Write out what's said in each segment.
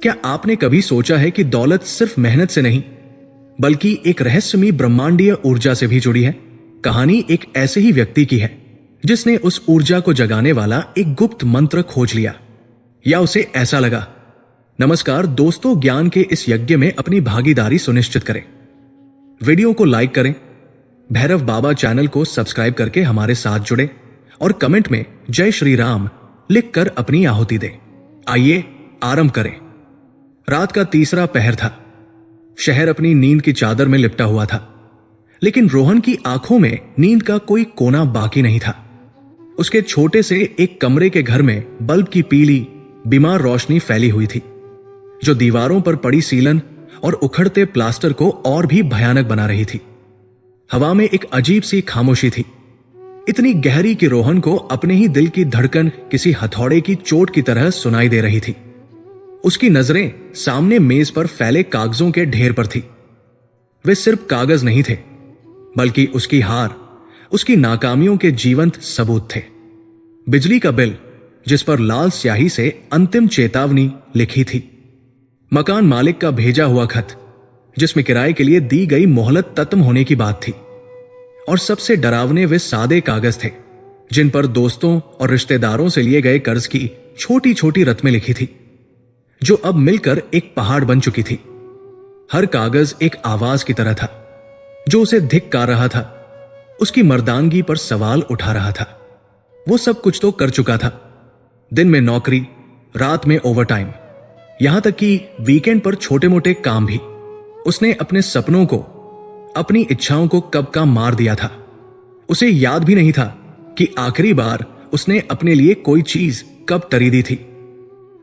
क्या आपने कभी सोचा है कि दौलत सिर्फ मेहनत से नहीं बल्कि एक रहस्यमयी ब्रह्मांडीय ऊर्जा से भी जुड़ी है? कहानी एक ऐसे ही व्यक्ति की है जिसने उस ऊर्जा को जगाने वाला एक गुप्त मंत्र खोज लिया, या उसे ऐसा लगा। नमस्कार दोस्तों, ज्ञान के इस यज्ञ में अपनी भागीदारी सुनिश्चित करें। वीडियो को लाइक करें, भैरव बाबा चैनल को सब्सक्राइब करके हमारे साथ जुड़े और कमेंट में जय श्री राम लिखकर अपनी आहुति दें। आइए आरंभ करें। रात का तीसरा पहर था। शहर अपनी नींद की चादर में लिपटा हुआ था, लेकिन रोहन की आंखों में नींद का कोई कोना बाकी नहीं था। उसके छोटे से एक कमरे के घर में बल्ब की पीली बीमार रोशनी फैली हुई थी, जो दीवारों पर पड़ी सीलन और उखड़ते प्लास्टर को और भी भयानक बना रही थी। हवा में एक अजीब सी खामोशी थी, इतनी गहरी कि रोहन को अपने ही दिल की धड़कन किसी हथौड़े की चोट की तरह सुनाई दे रही थी। उसकी नजरें सामने मेज पर फैले कागजों के ढेर पर थी। वे सिर्फ कागज नहीं थे, बल्कि उसकी हार, उसकी नाकामियों के जीवंत सबूत थे। बिजली का बिल जिस पर लाल स्याही से अंतिम चेतावनी लिखी थी, मकान मालिक का भेजा हुआ खत जिसमें किराए के लिए दी गई मोहलत खत्म होने की बात थी, और सबसे डरावने वे सादे कागज थे जिन पर दोस्तों और रिश्तेदारों से लिए गए कर्ज की छोटी छोटी रकमें लिखी थी, जो अब मिलकर एक पहाड़ बन चुकी थी। हर कागज एक आवाज की तरह था जो उसे धिक्कार रहा था, उसकी मर्दानगी पर सवाल उठा रहा था। वो सब कुछ तो कर चुका था, दिन में नौकरी, रात में ओवरटाइम, यहां तक कि वीकेंड पर छोटे मोटे काम भी। उसने अपने सपनों को, अपनी इच्छाओं को कब का मार दिया था। उसे याद भी नहीं था कि आखिरी बार उसने अपने लिए कोई चीज कब खरीदी थी।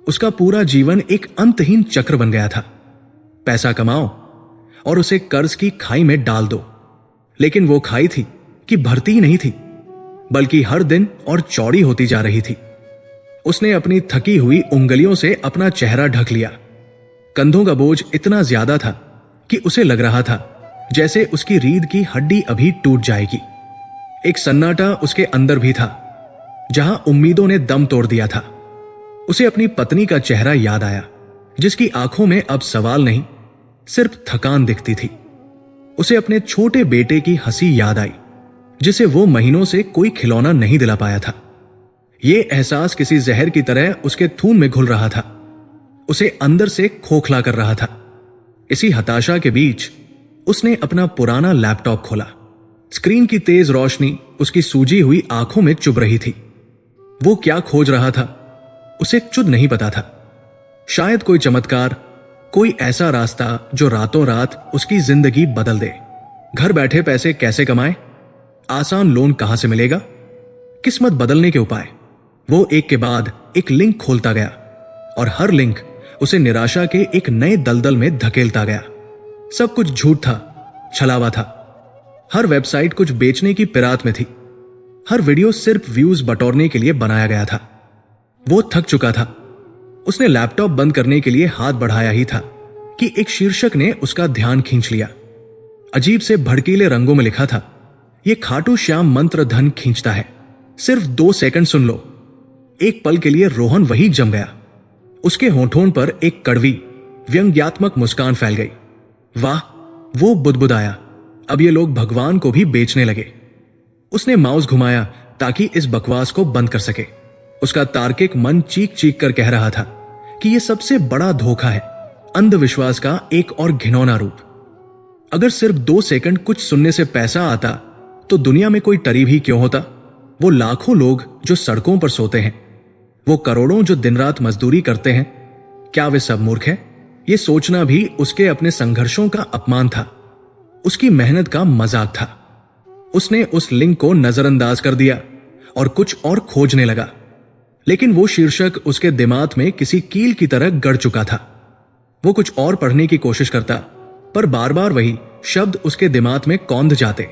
उसका पूरा जीवन एक अंतहीन चक्र बन गया था। पैसा कमाओ और उसे कर्ज की खाई में डाल दो, लेकिन वो खाई थी कि भरती ही नहीं थी, बल्कि हर दिन और चौड़ी होती जा रही थी। उसने अपनी थकी हुई उंगलियों से अपना चेहरा ढक लिया। कंधों का बोझ इतना ज्यादा था कि उसे लग रहा था जैसे उसकी रीढ़ की हड्डी अभी टूट जाएगी। एक सन्नाटा उसके अंदर भी था, जहां उम्मीदों ने दम तोड़ दिया था। उसे अपनी पत्नी का चेहरा याद आया, जिसकी आंखों में अब सवाल नहीं, सिर्फ थकान दिखती थी। उसे अपने छोटे बेटे की हंसी याद आई, जिसे वो महीनों से कोई खिलौना नहीं दिला पाया था। ये एहसास किसी जहर की तरह उसके खून में घुल रहा था, उसे अंदर से खोखला कर रहा था। इसी हताशा के बीच उसने अपना पुराना लैपटॉप खोला। स्क्रीन की तेज रोशनी उसकी सूजी हुई आंखों में चुभ रही थी। वो क्या खोज रहा था उसे खुद नहीं पता था। शायद कोई चमत्कार, कोई ऐसा रास्ता जो रातों रात उसकी जिंदगी बदल दे। घर बैठे पैसे कैसे कमाए, आसान लोन कहां से मिलेगा, किस्मत बदलने के उपाय। वो एक के बाद एक लिंक खोलता गया, और हर लिंक उसे निराशा के एक नए दलदल में धकेलता गया। सब कुछ झूठ था, छलावा था। हर वेबसाइट कुछ बेचने की फिराक में थी। हर वीडियो सिर्फ व्यूज बटोरने के लिए बनाया गया था। वो थक चुका था। उसने लैपटॉप बंद करने के लिए हाथ बढ़ाया ही था कि एक शीर्षक ने उसका ध्यान खींच लिया। अजीब से भड़कीले रंगों में लिखा था, ये खाटू श्याम मंत्र धन खींचता है, सिर्फ 2 सेकंड सुन लो। एक पल के लिए रोहन वही जम गया। उसके होठों पर एक कड़वी व्यंग्यात्मक मुस्कान फैल गई। वाह, वो बुदबुदाया, अब ये लोग भगवान को भी बेचने लगे। उसने माउस घुमाया ताकि इस बकवास को बंद कर सके। उसका तार्किक मन चीख चीख कर कह रहा था कि यह सबसे बड़ा धोखा है, अंधविश्वास का एक और घिनौना रूप। अगर सिर्फ 2 सेकंड कुछ सुनने से पैसा आता तो दुनिया में कोई टरीब ही क्यों होता। वो लाखों लोग जो सड़कों पर सोते हैं, वो करोड़ों जो दिन रात मजदूरी करते हैं, क्या वे सब मूर्ख हैं? ये सोचना भी उसके अपने संघर्षों का अपमान था, उसकी मेहनत का मजाक था। उसने उस लिंक को नजरअंदाज कर दिया और कुछ और खोजने लगा, लेकिन वो शीर्षक उसके दिमाग में किसी कील की तरह गड़ चुका था। वो कुछ और पढ़ने की कोशिश करता, पर बार बार वही शब्द उसके दिमाग में कौंध जाते।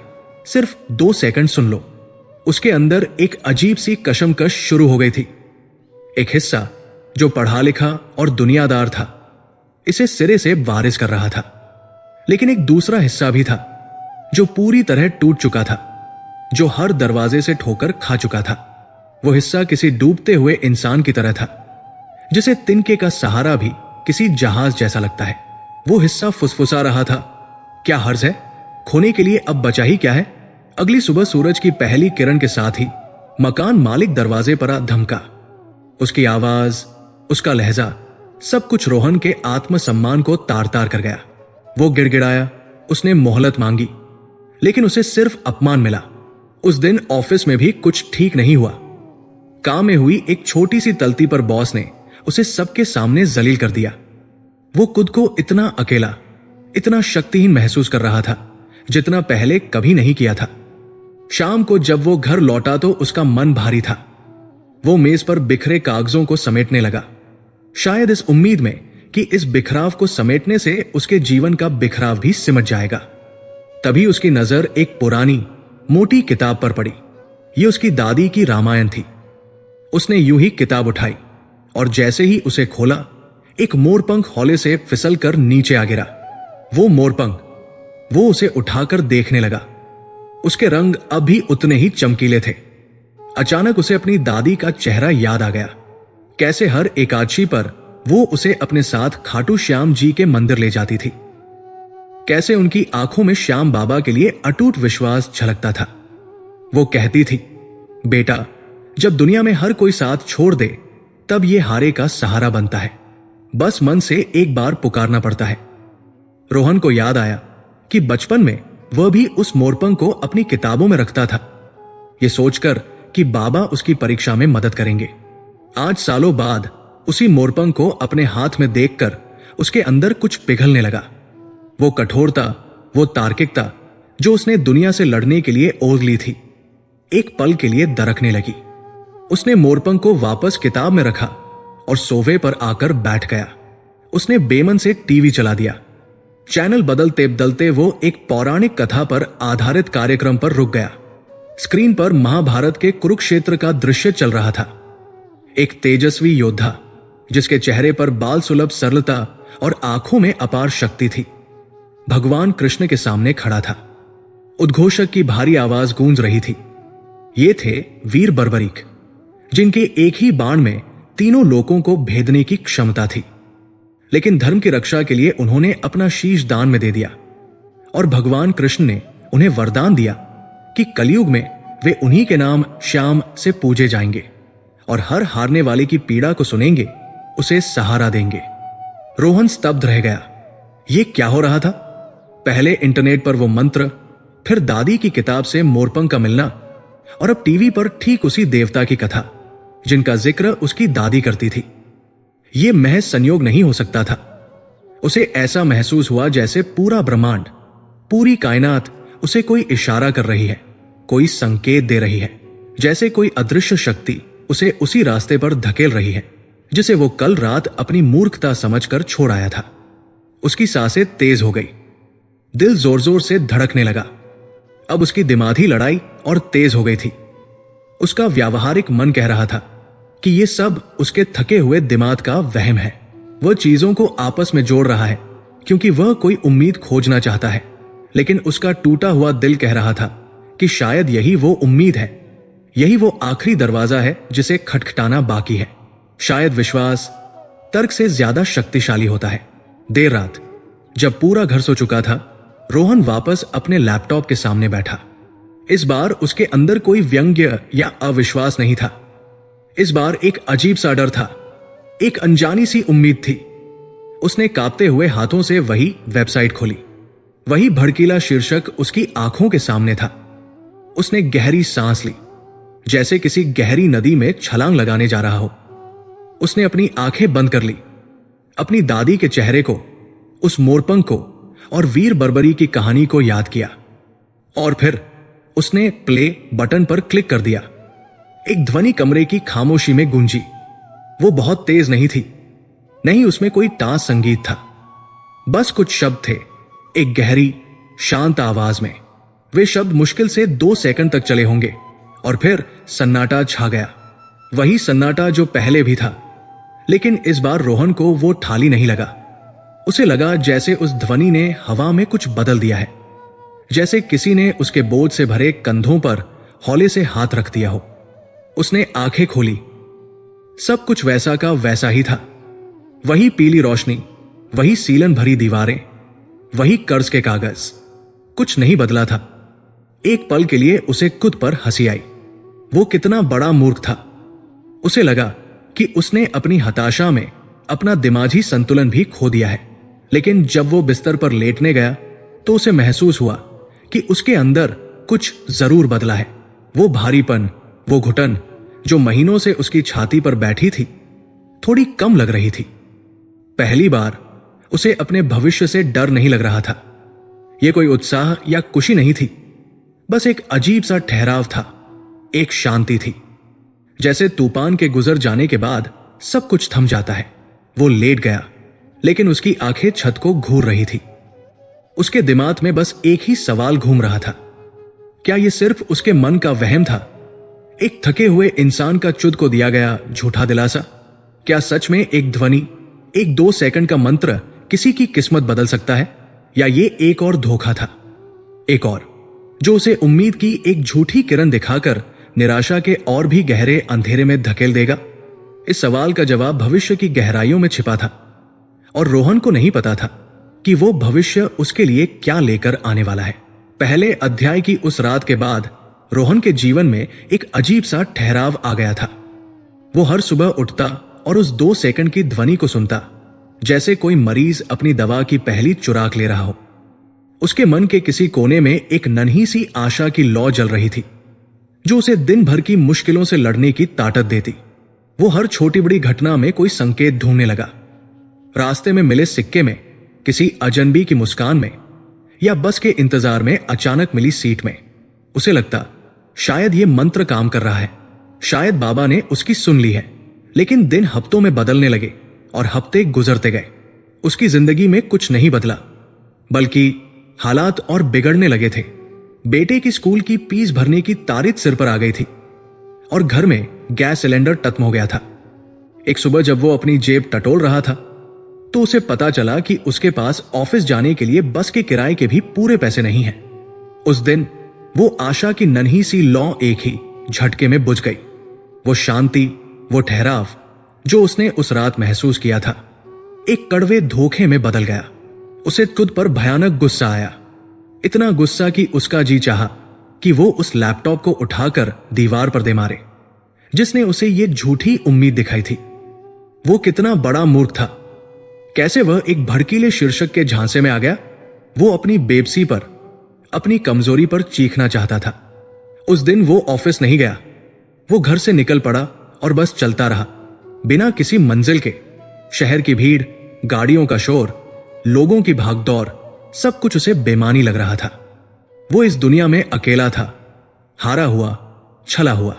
सिर्फ 2 सेकंड सुन लो। उसके अंदर एक अजीब सी कशमकश शुरू हो गई थी। एक हिस्सा जो पढ़ा लिखा और दुनियादार था, इसे सिरे से वारिस कर रहा था, लेकिन एक दूसरा हिस्सा भी था जो पूरी तरह टूट चुका था, जो हर दरवाजे से ठोकर खा चुका था। वो हिस्सा किसी डूबते हुए इंसान की तरह था, जिसे तिनके का सहारा भी किसी जहाज जैसा लगता है। वो हिस्सा फुसफुसा रहा था, क्या हर्ज है, खोने के लिए अब बचा ही क्या है। अगली सुबह सूरज की पहली किरण के साथ ही मकान मालिक दरवाजे पर आ धमका। उसकी आवाज, उसका लहजा, सब कुछ रोहन के आत्मसम्मान को तार तार कर गया। वो गिड़गिड़ाया, उसने मोहलत मांगी, लेकिन उसे सिर्फ अपमान मिला। उस दिन ऑफिस में भी कुछ ठीक नहीं हुआ। काम में हुई एक छोटी सी तलती पर बॉस ने उसे सबके सामने जलील कर दिया। वो खुद को इतना अकेला, इतना शक्तिहीन महसूस कर रहा था जितना पहले कभी नहीं किया था। शाम को जब वो घर लौटा तो उसका मन भारी था। वो मेज पर बिखरे कागजों को समेटने लगा, शायद इस उम्मीद में कि इस बिखराव को समेटने से उसके जीवन का बिखराव भी सिमट जाएगा। तभी उसकी नजर एक पुरानी मोटी किताब पर पड़ी। ये उसकी दादी की रामायण थी। उसने यूं ही किताब उठाई और जैसे ही उसे खोला, एक मोरपंख हौले से फिसलकर नीचे आ गिरा। वो मोरपंख, वो उसे उठाकर देखने लगा। उसके रंग अब भी उतने ही चमकीले थे। अचानक उसे अपनी दादी का चेहरा याद आ गया। कैसे हर एकादशी पर वो उसे अपने साथ खाटू श्याम जी के मंदिर ले जाती थी। कैसे उनकी आंखों में श्याम बाबा के लिए अटूट विश्वास झलकता था। वो कहती थी, बेटा, जब दुनिया में हर कोई साथ छोड़ दे तब ये हारे का सहारा बनता है। बस मन से एक बार पुकारना पड़ता है। रोहन को याद आया कि बचपन में वह भी उस मोरपंख को अपनी किताबों में रखता था, ये सोचकर कि बाबा उसकी परीक्षा में मदद करेंगे। आज सालों बाद उसी मोरपंख को अपने हाथ में देखकर उसके अंदर कुछ पिघलने लगा। वो कठोरता, वो तार्किकता जो उसने दुनिया से लड़ने के लिए ओढ़ ली थी, एक पल के लिए दरकने लगी। उसने मोरपंख को वापस किताब में रखा और सोफे पर आकर बैठ गया। उसने बेमन से टीवी चला दिया। चैनल बदलते बदलते वो एक पौराणिक कथा पर आधारित कार्यक्रम पर रुक गया। स्क्रीन पर महाभारत के कुरुक्षेत्र का दृश्य चल रहा था। एक तेजस्वी योद्धा जिसके चेहरे पर बाल सुलभ सरलता और आंखों में अपार शक्ति थी, भगवान कृष्ण के सामने खड़ा था। उद्घोषक की भारी आवाज गूंज रही थी। ये थे वीर बर्बरीक, जिनके एक ही बाण में तीनों लोकों को भेदने की क्षमता थी। लेकिन धर्म की रक्षा के लिए उन्होंने अपना शीश दान में दे दिया और भगवान कृष्ण ने उन्हें वरदान दिया कि कलयुग में वे उन्हीं के नाम श्याम से पूजे जाएंगे और हर हारने वाले की पीड़ा को सुनेंगे, उसे सहारा देंगे। रोहन स्तब्ध रह गया। ये क्या हो रहा था? पहले इंटरनेट पर वो मंत्र, फिर दादी की किताब से मोरपंख का मिलना, और अब टीवी पर ठीक उसी देवता की कथा जिनका जिक्र उसकी दादी करती थी। यह महज संयोग नहीं हो सकता था। उसे ऐसा महसूस हुआ जैसे पूरा ब्रह्मांड, पूरी कायनात उसे कोई इशारा कर रही है, कोई संकेत दे रही है, जैसे कोई अदृश्य शक्ति उसे उसी रास्ते पर धकेल रही है जिसे वो कल रात अपनी मूर्खता समझकर छोड़ आया था। उसकी सांसें तेज हो गई, दिल जोर जोर से धड़कने लगा। अब उसकी दिमागी लड़ाई और तेज हो गई थी। उसका व्यावहारिक मन कह रहा था कि यह सब उसके थके हुए दिमाग का वहम है। वह चीजों को आपस में जोड़ रहा है क्योंकि वह कोई उम्मीद खोजना चाहता है, लेकिन उसका टूटा हुआ दिल कह रहा था कि शायद यही वो उम्मीद है, यही वो आखिरी दरवाजा है जिसे खटखटाना बाकी है। शायद विश्वास तर्क से ज्यादा शक्तिशाली होता है। देर रात जब पूरा घर सो चुका था, रोहन वापस अपने लैपटॉप के सामने बैठा। इस बार उसके अंदर कोई व्यंग्य या अविश्वास नहीं था। इस बार एक अजीब सा डर था, एक अनजानी सी उम्मीद थी। उसने कांपते हुए हाथों से वही वेबसाइट खोली। वही भड़कीला शीर्षक उसकी आंखों के सामने था। उसने गहरी सांस ली, जैसे किसी गहरी नदी में छलांग लगाने जा रहा हो। उसने अपनी आंखें बंद कर ली, अपनी दादी के चेहरे को, उस मोरपंख को और वीर बर्बरी की कहानी को याद किया। और फिर उसने प्ले बटन पर क्लिक कर दिया। एक ध्वनि कमरे की खामोशी में गूंजी। वो बहुत तेज नहीं थी, नहीं उसमें कोई टास संगीत था, बस कुछ शब्द थे, एक गहरी शांत आवाज में। वे शब्द मुश्किल से 2 सेकंड तक चले होंगे और फिर सन्नाटा छा गया। वही सन्नाटा जो पहले भी था, लेकिन इस बार रोहन को वो ठाली नहीं लगा। उसे लगा जैसे उस ध्वनि ने हवा में कुछ बदल दिया है, जैसे किसी ने उसके बोझ से भरे कंधों पर हौले से हाथ रख दिया हो। उसने आंखें खोली, सब कुछ वैसा का वैसा ही था। वही पीली रोशनी, वही सीलन भरी दीवारें, वही कर्ज के कागज। कुछ नहीं बदला था। एक पल के लिए उसे खुद पर हंसी आई। वो कितना बड़ा मूर्ख था। उसे लगा कि उसने अपनी हताशा में अपना दिमागी संतुलन भी खो दिया है। लेकिन जब वो बिस्तर पर लेटने गया तो उसे महसूस हुआ कि उसके अंदर कुछ जरूर बदला है। वो भारीपन, वो घुटन जो महीनों से उसकी छाती पर बैठी थी, थोड़ी कम लग रही थी। पहली बार उसे अपने भविष्य से डर नहीं लग रहा था। यह कोई उत्साह या खुशी नहीं थी, बस एक अजीब सा ठहराव था, एक शांति थी। जैसे तूफान के गुजर जाने के बाद सब कुछ थम जाता है। वो लेट गया, लेकिन उसकी आंखें छत को घूर रही थी। उसके दिमाग में बस एक ही सवाल घूम रहा था, क्या यह सिर्फ उसके मन का वहम था, एक थके हुए इंसान का खुद को दिया गया झूठा दिलासा? क्या सच में एक ध्वनि, एक 2 सेकंड का मंत्र किसी की किस्मत बदल सकता है? या ये एक और धोखा था, एक और, जो उसे उम्मीद की एक झूठी किरण दिखाकर निराशा के और भी गहरे अंधेरे में धकेल देगा? इस सवाल का जवाब भविष्य की गहराइयों में छिपा था, और रोहन को नहीं पता था कि वो भविष्य उसके लिए क्या लेकर आने वाला है। पहले अध्याय की उस रात के बाद रोहन के जीवन में एक अजीब सा ठहराव आ गया था। वो हर सुबह उठता और उस 2 सेकंड की ध्वनि को सुनता, जैसे कोई मरीज अपनी दवा की पहली चुराक ले रहा हो। उसके मन के किसी कोने में एक नन्ही सी आशा की लौ जल रही थी, जो उसे दिन भर की मुश्किलों से लड़ने की ताकत देती। वो हर छोटी बड़ी घटना में कोई संकेत ढूंढने लगा। रास्ते में मिले सिक्के में, किसी अजनबी की मुस्कान में, या बस के इंतजार में अचानक मिली सीट में। उसे लगता शायद ये मंत्र काम कर रहा है, शायद बाबा ने उसकी सुन ली है। लेकिन दिन हफ्तों में बदलने लगे और हफ्ते गुजरते गए। उसकी जिंदगी में कुछ नहीं बदला, बल्कि हालात और बिगड़ने लगे थे। बेटे की स्कूल की फीस भरने की तारीख सिर पर आ गई थी और घर में गैस सिलेंडर खत्म हो गया था। एक सुबह जब वो अपनी जेब टटोल रहा था तो उसे पता चला कि उसके पास ऑफिस जाने के लिए बस के किराए के भी पूरे पैसे नहीं हैं। उस दिन वो आशा की नन्ही सी लौ एक ही झटके में बुझ गई। वो शांति, वो ठहराव जो उसने उस रात महसूस किया था, एक कड़वे धोखे में बदल गया। उसे खुद पर भयानक गुस्सा आया, इतना गुस्सा कि उसका जी चाहा कि वो उस लैपटॉप को उठाकर दीवार पर दे मारे, जिसने उसे ये झूठी उम्मीद दिखाई थी। वो कितना बड़ा मूर्ख था। कैसे वह एक भड़कीले शीर्षक के झांसे में आ गया? वो अपनी बेबसी पर, अपनी कमजोरी पर चीखना चाहता था। उस दिन वो ऑफिस नहीं गया। वो घर से निकल पड़ा और बस चलता रहा, बिना किसी मंजिल के। शहर की भीड़, गाड़ियों का शोर, लोगों की भागदौड़, सब कुछ उसे बेमानी लग रहा था। वो इस दुनिया में अकेला था, हारा हुआ, छला हुआ।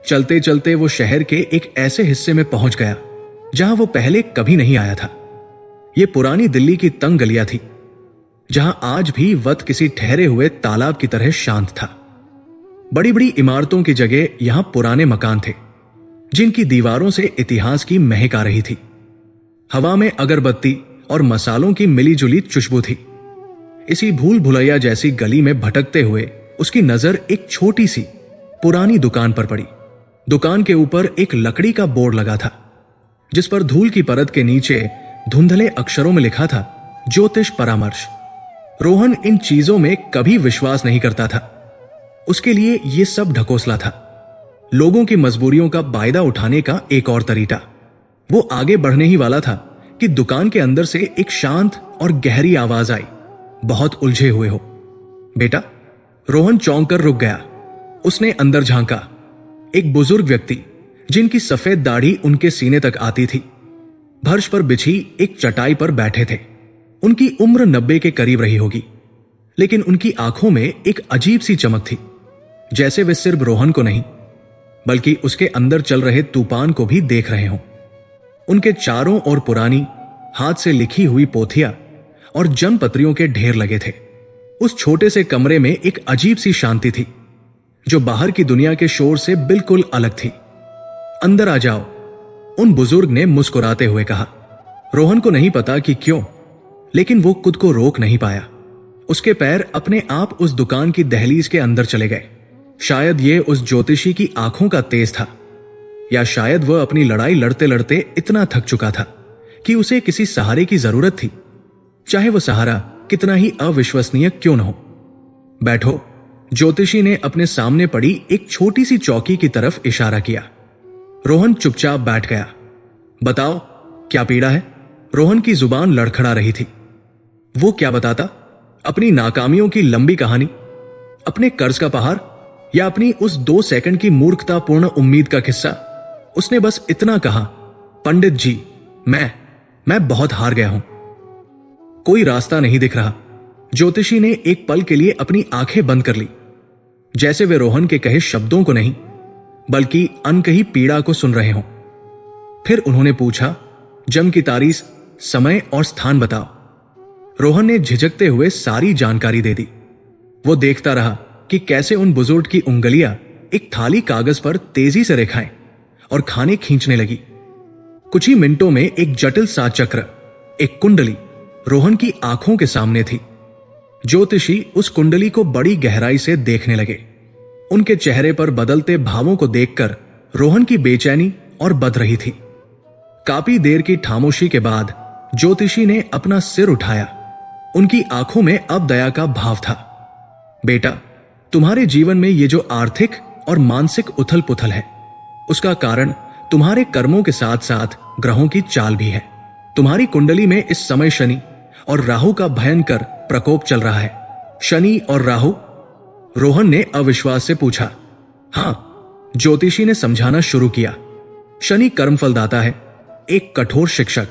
चलते चलते वो शहर के एक ऐसे हिस्से में पहुंच गया जहां वो पहले कभी नहीं आया था। ये पुरानी दिल्ली की तंग गलियां थी, जहां आज भी वक्त किसी ठहरे हुए तालाब की तरह शांत था। बड़ी बड़ी इमारतों की जगह यहां पुराने मकान थे, जिनकी दीवारों से इतिहास की महक आ रही थी। हवा में अगरबत्ती और मसालों की मिलीजुली खुशबू थी। इसी भूल भुलैया जैसी गली में भटकते हुए उसकी नजर एक छोटी सी पुरानी दुकान पर पड़ी। दुकान के ऊपर एक लकड़ी का बोर्ड लगा था, जिस पर धूल की परत के नीचे धुंधले अक्षरों में लिखा था, ज्योतिष परामर्श। रोहन इन चीजों में कभी विश्वास नहीं करता था। उसके लिए यह सब ढकोसला था, लोगों की मजबूरियों का फायदा उठाने का एक और तरीका। वो आगे बढ़ने ही वाला था कि दुकान के अंदर से एक शांत और गहरी आवाज आई, बहुत उलझे हुए हो बेटा। रोहन चौंक कर रुक गया। उसने अंदर झांका। एक बुजुर्ग व्यक्ति, जिनकी सफेद दाढ़ी उनके सीने तक आती थी, फर्श पर बिछी एक चटाई पर बैठे थे। उनकी उम्र 90 के करीब रही होगी, लेकिन उनकी आंखों में एक अजीब सी चमक थी, जैसे वे सिर्फ रोहन को नहीं बल्कि उसके अंदर चल रहे तूफान को भी देख रहे हों। उनके चारों ओर पुरानी, हाथ से लिखी हुई पोथियां और जन्मपत्रियों के ढेर लगे थे। उस छोटे से कमरे में एक अजीब सी शांति थी, जो बाहर की दुनिया के शोर से बिल्कुल अलग थी। अंदर आ जाओ, उन बुजुर्ग ने मुस्कुराते हुए कहा। रोहन को नहीं पता कि क्यों, लेकिन वो खुद को रोक नहीं पाया। उसके पैर अपने आप उस दुकान की दहलीज के अंदर चले गए। शायद ये उस ज्योतिषी की आंखों का तेज था, या शायद वह अपनी लड़ाई लड़ते लड़ते इतना थक चुका था कि उसे किसी सहारे की जरूरत थी, चाहे वो सहारा कितना ही अविश्वसनीय क्यों न हो। बैठो। ज्योतिषी ने अपने सामने पड़ी एक छोटी सी चौकी की तरफ इशारा किया। रोहन चुपचाप बैठ गया। बताओ, क्या पीड़ा है? रोहन की जुबान लड़खड़ा रही थी। वो क्या बताता? अपनी नाकामियों की लंबी कहानी, अपने कर्ज का पहाड़, या अपनी उस 2 सेकंड की मूर्खतापूर्ण उम्मीद का किस्सा? उसने बस इतना कहा, पंडित जी, मैं बहुत हार गया हूं। कोई रास्ता नहीं दिख रहा। ज्योतिषी ने एक पल के लिए अपनी आंखें बंद कर ली, जैसे वे रोहन के कहे शब्दों को नहीं बल्कि अनकही पीड़ा को सुन रहे हों। फिर उन्होंने पूछा, जंग की तारीख, समय और स्थान बताओ। रोहन ने झिझकते हुए सारी जानकारी दे दी। वो देखता रहा कि कैसे उन बुजुर्ग की उंगलियां एक थाली कागज पर तेजी से रेखाएं और खाने खींचने लगी। कुछ ही मिनटों में एक जटिल सा चक्र, एक कुंडली रोहन की आंखों के सामने थी। ज्योतिषी उस कुंडली को बड़ी गहराई से देखने लगे। उनके चेहरे पर बदलते भावों को देखकर रोहन की बेचैनी और बध रही थी। काफी देर की खामोशी के बाद ज्योतिषी ने अपना सिर उठाया। उनकी आंखों में अब दया का भाव था। बेटा, तुम्हारे जीवन में ये जो आर्थिक और मानसिक उथल पुथल है, उसका कारण तुम्हारे कर्मों के साथ साथ ग्रहों की चाल भी है। तुम्हारी कुंडली में इस समय शनि और राहु का भयंकर प्रकोप चल रहा है। शनि और राहु? रोहन ने अविश्वास से पूछा। हां, ज्योतिषी ने समझाना शुरू किया। शनि कर्मफलदाता है, एक कठोर शिक्षक।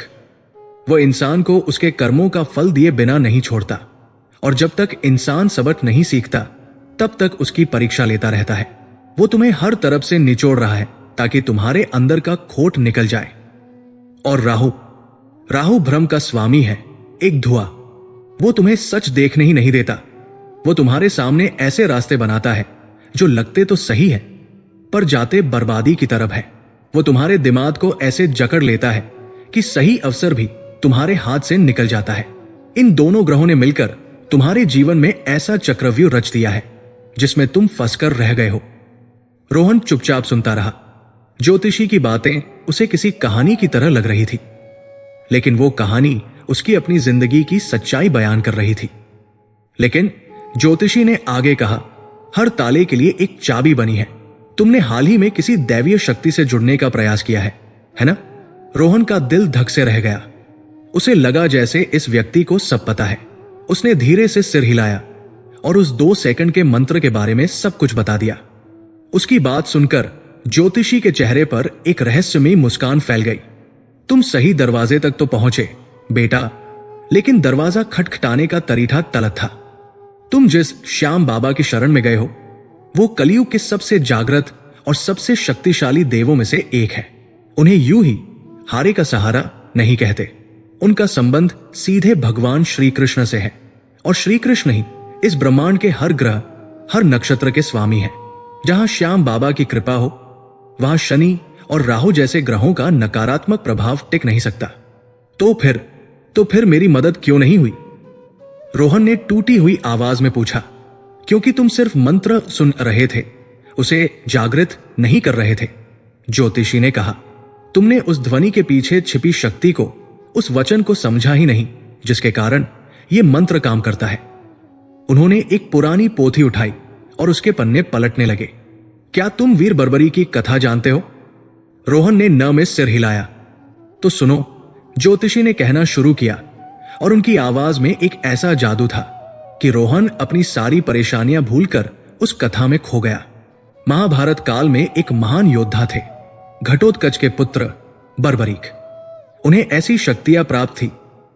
वह इंसान को उसके कर्मों का फल दिए बिना नहीं छोड़ता, और जब तक इंसान सबक नहीं सीखता तब तक उसकी परीक्षा लेता रहता है। वो तुम्हें हर तरफ से निचोड़ रहा है ताकि तुम्हारे अंदर का खोट निकल जाए। और राहु भ्रम का स्वामी है, एक धुआं। वो तुम्हें सच देखने ही नहीं देता। वो तुम्हारे सामने ऐसे रास्ते बनाता है जो लगते तो सही है पर जाते बर्बादी की तरफ है। वो तुम्हारे दिमाग को ऐसे जकड़ लेता है कि सही अवसर भी तुम्हारे हाथ से निकल जाता है। इन दोनों ग्रहों ने मिलकर तुम्हारे जीवन में ऐसा चक्रव्यूह रच दिया है जिसमें तुम फंसकर रह गए हो। रोहन चुपचाप सुनता रहा। ज्योतिषी की बातें उसे किसी कहानी की तरह लग रही थी, लेकिन वो कहानी उसकी अपनी जिंदगी की सच्चाई बयान कर रही थी। लेकिन ज्योतिषी ने आगे कहा, हर ताले के लिए एक चाबी बनी है। तुमने हाल ही में किसी दैवीय शक्ति से जुड़ने का प्रयास किया है ना? रोहन का दिल धक से रह गया। उसे लगा जैसे इस व्यक्ति को सब पता है। उसने धीरे से सिर हिलाया और उस 2 सेकंड के मंत्र के बारे में सब कुछ बता दिया। उसकी बात सुनकर ज्योतिषी के चेहरे पर एक रहस्यमयी मुस्कान फैल गई। तुम सही दरवाजे तक तो पहुंचे बेटा, लेकिन दरवाजा खटखटाने का तरीका गलत था। तुम जिस श्याम बाबा की शरण में गए हो, वो कलयुग के सबसे जागृत और सबसे शक्तिशाली देवों में से एक है। उन्हें यूं ही हारे का सहारा नहीं कहते। उनका संबंध सीधे भगवान श्री कृष्ण से है, और श्री कृष्ण ही इस ब्रह्मांड के हर ग्रह, हर नक्षत्र के स्वामी हैं। जहां श्याम बाबा की कृपा हो, वहां शनि और राहु जैसे ग्रहों का नकारात्मक प्रभाव टिक नहीं सकता। तो फिर मेरी मदद क्यों नहीं हुई? रोहन ने टूटी हुई आवाज में पूछा। क्योंकि तुम सिर्फ मंत्र सुन रहे थे, उसे जागृत नहीं कर रहे थे, ज्योतिषी ने कहा। तुमने उस ध्वनि के पीछे छिपी शक्ति को, उस वचन को समझा ही नहीं जिसके कारण यह मंत्र काम करता है। उन्होंने एक पुरानी पोथी उठाई और उसके पन्ने पलटने लगे। क्या तुम वीर बर्बरी की कथा जानते हो? रोहन ने न में सिर हिलाया। तो सुनो, ज्योतिषी ने कहना शुरू किया, और उनकी आवाज में एक ऐसा जादू था कि रोहन अपनी सारी परेशानियां भूलकर उस कथा में खो गया। महाभारत काल में एक महान योद्धा थे, घटोत्कच के पुत्र बर्बरीक। उन्हें ऐसी शक्तियां प्राप्त थी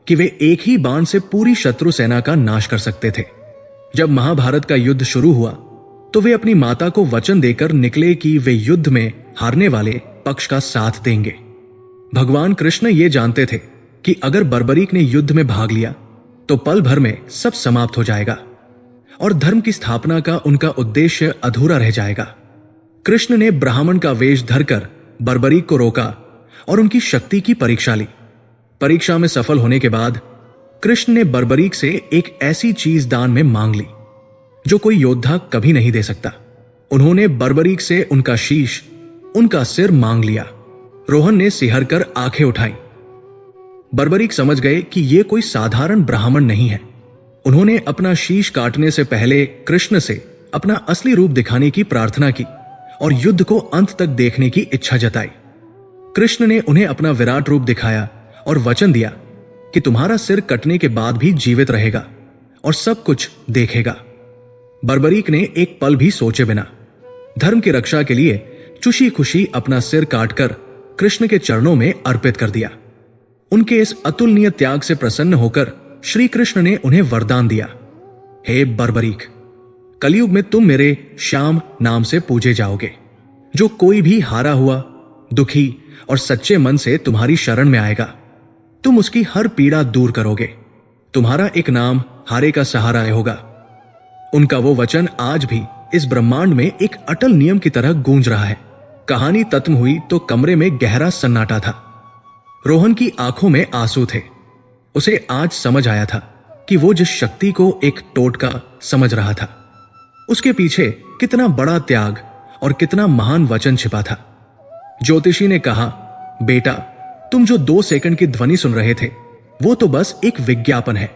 कि वे एक ही बाण से पूरी शत्रु सेना का नाश कर सकते थे। जब महाभारत का युद्ध शुरू हुआ तो वे अपनी माता को वचन देकर निकले कि वे युद्ध में हारने वाले पक्ष का साथ देंगे। भगवान कृष्ण ये जानते थे कि अगर बर्बरीक ने युद्ध में भाग लिया तो पल भर में सब समाप्त हो जाएगा और धर्म की स्थापना का उनका उद्देश्य अधूरा रह जाएगा। कृष्ण ने ब्राह्मण का वेश धरकर बर्बरीक को रोका और उनकी शक्ति की परीक्षा ली। परीक्षा में सफल होने के बाद कृष्ण ने बर्बरीक से एक ऐसी चीज दान में मांग ली जो कोई योद्धा कभी नहीं दे सकता। उन्होंने बर्बरीक से उनका शीश, उनका सिर मांग लिया। रोहन ने सिहर कर आंखें उठाई। बर्बरीक समझ गए कि ये कोई साधारण ब्राह्मण नहीं है। उन्होंने अपना शीश काटने से पहले कृष्ण से अपना असली रूप दिखाने की प्रार्थना की और युद्ध को अंत तक देखने की इच्छा जताई। कृष्ण ने उन्हें अपना विराट रूप दिखाया और वचन दिया कि तुम्हारा सिर कटने के बाद भी जीवित रहेगा और सब कुछ देखेगा। बर्बरीक ने एक पल भी सोचे बिना धर्म की रक्षा के लिए खुशी खुशी अपना सिर काटकर कृष्ण के चरणों में अर्पित कर दिया। उनके इस अतुलनीय त्याग से प्रसन्न होकर श्री कृष्ण ने उन्हें वरदान दिया, हे बर्बरीक, कलयुग में तुम मेरे श्याम नाम से पूजे जाओगे। जो कोई भी हारा हुआ, दुखी और सच्चे मन से तुम्हारी शरण में आएगा, तुम उसकी हर पीड़ा दूर करोगे। तुम्हारा एक नाम हारे का सहारा होगा। उनका वो वचन आज भी इस ब्रह्मांड में एक अटल नियम की तरह गूंज रहा है। कहानी खत्म हुई तो कमरे में गहरा सन्नाटा था। रोहन की आंखों में आंसू थे। उसे आज समझ आया था कि वो जिस शक्ति को एक टोटका समझ रहा था, उसके पीछे कितना बड़ा त्याग और कितना महान वचन छिपा था। ज्योतिषी ने कहा, बेटा, तुम जो 2 सेकंड की ध्वनि सुन रहे थे, वो तो बस एक विज्ञापन है।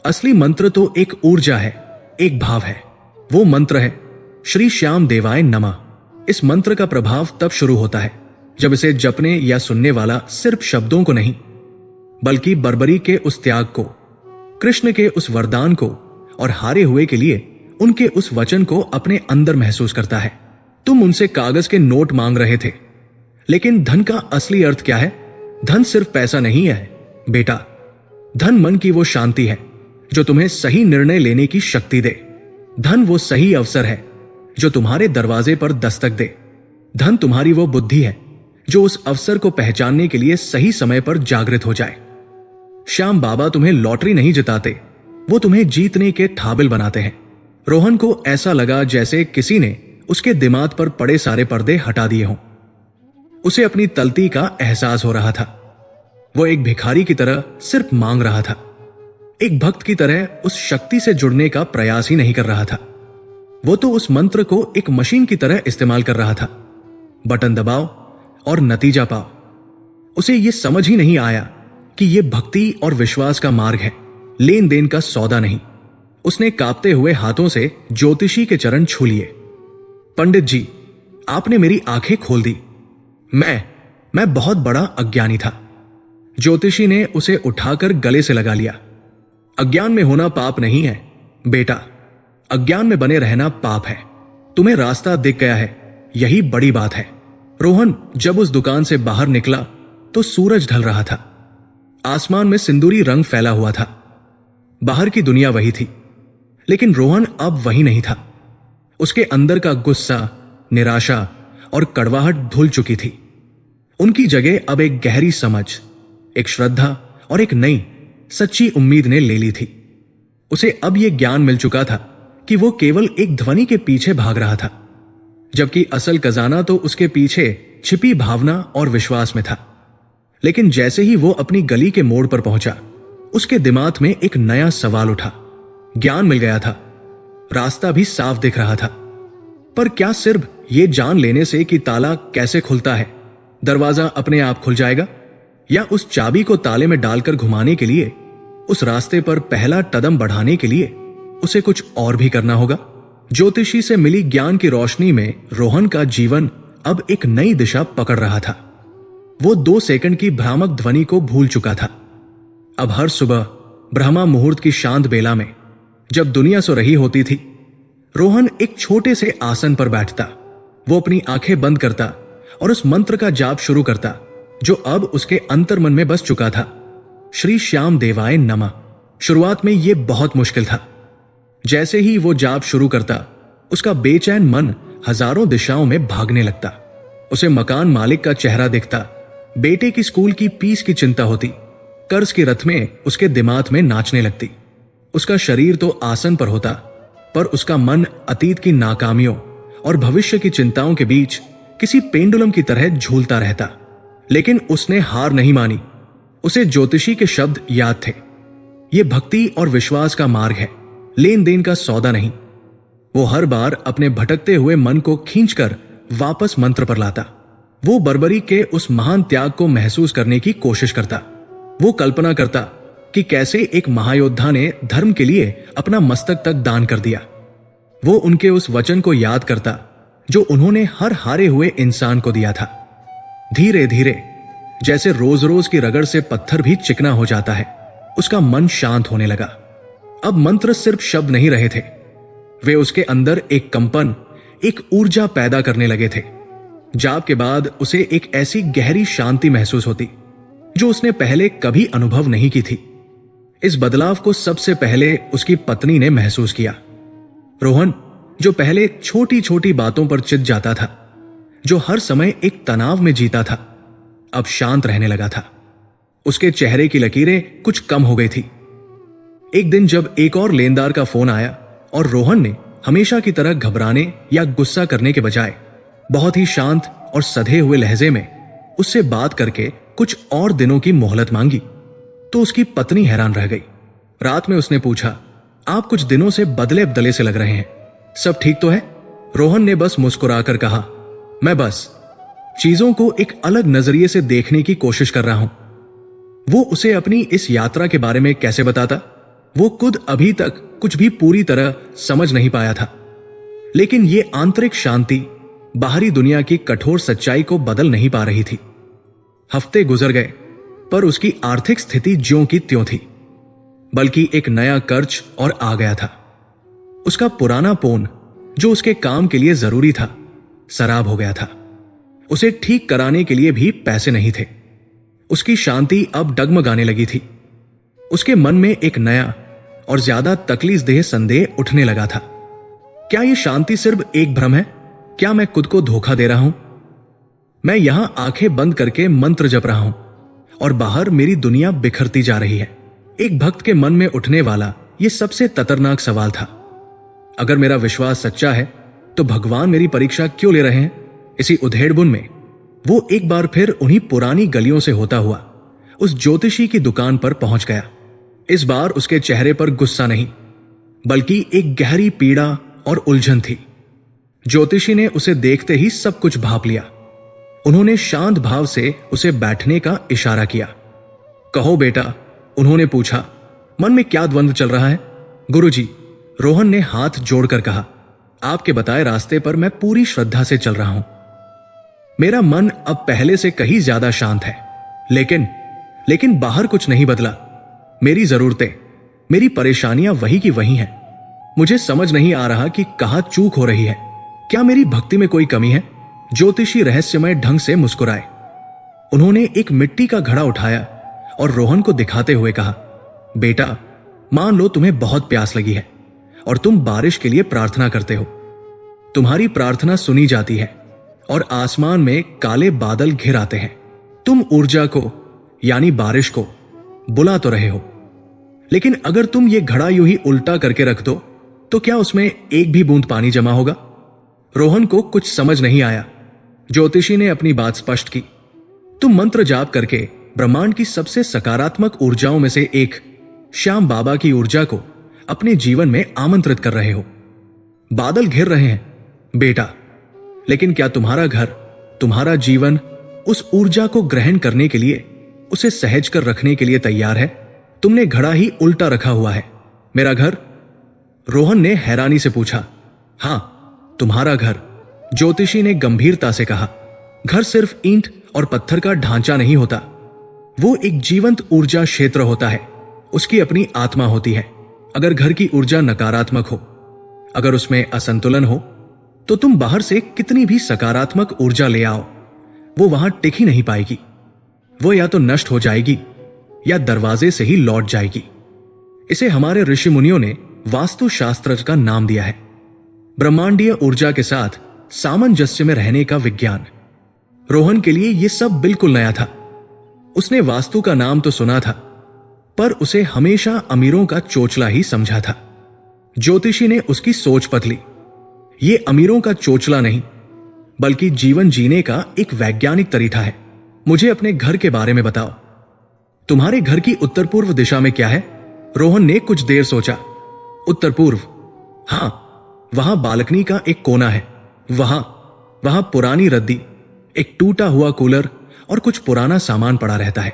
असली मंत्र तो एक ऊर्जा है, एक भाव है। वो मंत्र है श्री श्याम देवाय नमः। इस मंत्र का प्रभाव तब शुरू होता है जब इसे जपने या सुनने वाला सिर्फ शब्दों को नहीं, बल्कि बर्बरी के उस त्याग को, कृष्ण के उस वरदान को और हारे हुए के लिए उनके उस वचन को अपने अंदर महसूस करता है। तुम उनसे कागज के नोट मांग रहे थे, लेकिन धन का असली अर्थ क्या है? धन सिर्फ पैसा नहीं है बेटा। धन मन की वो शांति है जो तुम्हें सही निर्णय लेने की शक्ति दे। धन वो सही अवसर है जो तुम्हारे दरवाजे पर दस्तक दे। धन तुम्हारी वो बुद्धि है जो उस अवसर को पहचानने के लिए सही समय पर जागृत हो जाए। श्याम बाबा तुम्हें लॉटरी नहीं जिताते, वो तुम्हें जीतने के ठाबिल बनाते हैं। रोहन को ऐसा लगा जैसे किसी ने उसके दिमाग पर पड़े सारे पर्दे हटा दिए हों। उसे अपनी तलती का एहसास हो रहा था। वो एक भिखारी की तरह सिर्फ मांग रहा था, एक भक्त की तरह उस शक्ति से जुड़ने का प्रयास ही नहीं कर रहा था। वो तो उस मंत्र को एक मशीन की तरह इस्तेमाल कर रहा था। बटन दबाओ और नतीजा पाओ। उसे यह समझ ही नहीं आया कि यह भक्ति और विश्वास का मार्ग है, लेन देन का सौदा नहीं। उसने कांपते हुए हाथों से ज्योतिषी के चरण छू लिए। पंडित जी, आपने मेरी आंखें खोल दी। मैं बहुत बड़ा अज्ञानी था। ज्योतिषी ने उसे उठाकर गले से लगा लिया। अज्ञान में होना पाप नहीं है बेटा, अज्ञान में बने रहना पाप है। तुम्हें रास्ता दिख गया है, यही बड़ी बात है। रोहन जब उस दुकान से बाहर निकला तो सूरज ढल रहा था। आसमान में सिंदूरी रंग फैला हुआ था। बाहर की दुनिया वही थी, लेकिन रोहन अब वही नहीं था। उसके अंदर का गुस्सा, निराशा और कड़वाहट धुल चुकी थी। उनकी जगह अब एक गहरी समझ, एक श्रद्धा और एक नई सच्ची उम्मीद ने ले ली थी। उसे अब यह ज्ञान मिल चुका था कि वो केवल एक ध्वनि के पीछे भाग रहा था, जबकि असल खजाना तो उसके पीछे छिपी भावना और विश्वास में था। लेकिन जैसे ही वो अपनी गली के मोड़ पर पहुंचा, उसके दिमाग में एक नया सवाल उठा। ज्ञान मिल गया था, रास्ता भी साफ दिख रहा था, पर क्या सिर्फ ये जान लेने से कि ताला कैसे खुलता है, दरवाजा अपने आप खुल जाएगा? या उस चाबी को ताले में डालकर घुमाने के लिए, उस रास्ते पर पहला कदम बढ़ाने के लिए उसे कुछ और भी करना होगा? ज्योतिषी से मिली ज्ञान की रोशनी में रोहन का जीवन अब एक नई दिशा पकड़ रहा था। वो 2 सेकंड की भ्रामक ध्वनि को भूल चुका था। अब हर सुबह ब्रह्मा मुहूर्त की शांत बेला में, जब दुनिया सो रही होती थी, रोहन एक छोटे से आसन पर बैठता। वो अपनी आंखें बंद करता और उस मंत्र का जाप शुरू करता जो अब उसके अंतर्मन में बस चुका था, श्री श्याम देवाय नमः। शुरुआत में यह बहुत मुश्किल था। जैसे ही वो जाप शुरू करता, उसका बेचैन मन हजारों दिशाओं में भागने लगता। उसे मकान मालिक का चेहरा दिखता, बेटे की स्कूल की फीस की चिंता होती, कर्ज की रथ में उसके दिमाग में नाचने लगती। उसका शरीर तो आसन पर होता, पर उसका मन अतीत की नाकामियों और भविष्य की चिंताओं के बीच किसी पेंडुलम की तरह झूलता रहता। लेकिन उसने हार नहीं मानी। उसे ज्योतिषी के शब्द याद थे, ये भक्ति और विश्वास का मार्ग है, लेन देन का सौदा नहीं। वो हर बार अपने भटकते हुए मन को खींचकर वापस मंत्र पर लाता। वो बर्बरी के उस महान त्याग को महसूस करने की कोशिश करता, वो कल्पना करता कि कैसे एक महायोद्धा ने धर्म के लिए अपना मस्तक तक दान कर दिया। वो उनके उस वचन को याद करता जो उन्होंने हर हारे हुए इंसान को दिया था। धीरे धीरे जैसे रोज रोज की रगड़ से पत्थर भी चिकना हो जाता है, उसका मन शांत होने लगा। अब मंत्र सिर्फ शब्द नहीं रहे थे, वे उसके अंदर एक कंपन, एक ऊर्जा पैदा करने लगे थे। जाप के बाद उसे एक ऐसी गहरी शांति महसूस होती जो उसने पहले कभी अनुभव नहीं की थी। इस बदलाव को सबसे पहले उसकी पत्नी ने महसूस किया। रोहन, जो पहले छोटी छोटी बातों पर चिढ़ जाता था, जो हर समय एक तनाव में जीता था, अब शांत रहने लगा था। उसके चेहरे की लकीरें कुछ कम हो गई थी। एक दिन जब एक और लेनदार का फोन आया और रोहन ने हमेशा की तरह घबराने या गुस्सा करने के बजाय बहुत ही शांत और सधे हुए लहजे में उससे बात करके कुछ और दिनों की मोहलत मांगी, तो उसकी पत्नी हैरान रह गई। रात में उसने पूछा, आप कुछ दिनों से बदले बदले से लग रहे हैं, सब ठीक तो है? रोहन ने बस मुस्कुराकर कहा, मैं बस चीजों को एक अलग नजरिए से देखने की कोशिश कर रहा हूं। वो उसे अपनी इस यात्रा के बारे में कैसे बताता? वो खुद अभी तक कुछ भी पूरी तरह समझ नहीं पाया था, लेकिन ये आंतरिक शांति बाहरी दुनिया की कठोर सच्चाई को बदल नहीं पा रही थी। हफ्ते गुजर गए, पर उसकी आर्थिक स्थिति ज्यों की त्यों थी, बल्कि एक नया कर्ज और आ गया था। उसका पुराना पोन जो उसके काम के लिए जरूरी था, शराब हो गया था। उसे ठीक कराने के लिए भी पैसे नहीं थे। उसकी शांति अब डगमगाने लगी थी। उसके मन में एक नया और ज्यादा तकलीफदेह संदेह उठने लगा था। क्या यह शांति सिर्फ एक भ्रम है? क्या मैं खुद को धोखा दे रहा हूं? मैं यहां आंखें बंद करके मंत्र जप रहा हूं और बाहर मेरी दुनिया बिखरती जा रही है। एक भक्त के मन में उठने वाला यह सबसे खतरनाक सवाल था। अगर मेरा विश्वास सच्चा है तो भगवान मेरी परीक्षा क्यों ले रहे हैं? इसी उधेड़बुन में वो एक बार फिर उन्हीं पुरानी गलियों से होता हुआ उस ज्योतिषी की दुकान पर पहुंच गया। इस बार उसके चेहरे पर गुस्सा नहीं, बल्कि एक गहरी पीड़ा और उलझन थी। ज्योतिषी ने उसे देखते ही सब कुछ भांप लिया। उन्होंने शांत भाव से उसे बैठने का इशारा किया। कहो बेटा, उन्होंने पूछा, मन में क्या द्वंद्व चल रहा है? गुरुजी, रोहन ने हाथ जोड़कर कहा, आपके बताए रास्ते पर मैं पूरी श्रद्धा से चल रहा हूं। मेरा मन अब पहले से कहीं ज्यादा शांत है, लेकिन बाहर कुछ नहीं बदला। मेरी जरूरतें, मेरी परेशानियां वही की वही हैं। मुझे समझ नहीं आ रहा कि कहां चूक हो रही है। क्या मेरी भक्ति में कोई कमी है? ज्योतिषी रहस्यमय ढंग से मुस्कुराए। उन्होंने एक मिट्टी का घड़ा उठाया और रोहन को दिखाते हुए कहा, बेटा, मान लो तुम्हें बहुत प्यास लगी है और तुम बारिश के लिए प्रार्थना करते हो। तुम्हारी प्रार्थना सुनी जाती है और आसमान में काले बादल घिर आते हैं। तुम ऊर्जा को, यानी बारिश को बुला तो रहे हो, लेकिन अगर तुम ये घड़ा यूं ही उल्टा करके रख दो तो क्या उसमें एक भी बूंद पानी जमा होगा? रोहन को कुछ समझ नहीं आया। ज्योतिषी ने अपनी बात स्पष्ट की, तुम मंत्र जाप करके ब्रह्मांड की सबसे सकारात्मक ऊर्जाओं में से एक श्याम बाबा की ऊर्जा को अपने जीवन में आमंत्रित कर रहे हो। बादल घिर रहे हैं बेटा, लेकिन क्या तुम्हारा घर, तुम्हारा जीवन उस ऊर्जा को ग्रहण करने के लिए, उसे सहज कर रखने के लिए तैयार है? तुमने घड़ा ही उल्टा रखा हुआ है। मेरा घर? रोहन ने हैरानी से पूछा। हां, तुम्हारा घर, ज्योतिषी ने गंभीरता से कहा। घर सिर्फ ईंट और पत्थर का ढांचा नहीं होता, वो एक जीवंत ऊर्जा क्षेत्र होता है। उसकी अपनी आत्मा होती है। अगर घर की ऊर्जा नकारात्मक हो, अगर उसमें असंतुलन हो, तो तुम बाहर से कितनी भी सकारात्मक ऊर्जा ले आओ, वो वहां टिक ही नहीं पाएगी। वो या तो नष्ट हो जाएगी या दरवाजे से ही लौट जाएगी। इसे हमारे ऋषि मुनियों ने वास्तुशास्त्र का नाम दिया है, ब्रह्मांडीय ऊर्जा के साथ सामंजस्य में रहने का विज्ञान। रोहन के लिए यह सब बिल्कुल नया था। उसने वास्तु का नाम तो सुना था, पर उसे हमेशा अमीरों का चोचला ही समझा था। ज्योतिषी ने उसकी सोच बदली। ये अमीरों का चोचला नहीं, बल्कि जीवन जीने का एक वैज्ञानिक तरीका है। मुझे अपने घर के बारे में बताओ। तुम्हारे घर की उत्तर पूर्व दिशा में क्या है? रोहन ने कुछ देर सोचा। उत्तर पूर्व? हां, वहां बालकनी का एक कोना है। वहां पुरानी रद्दी, एक टूटा हुआ कूलर और कुछ पुराना सामान पड़ा रहता है।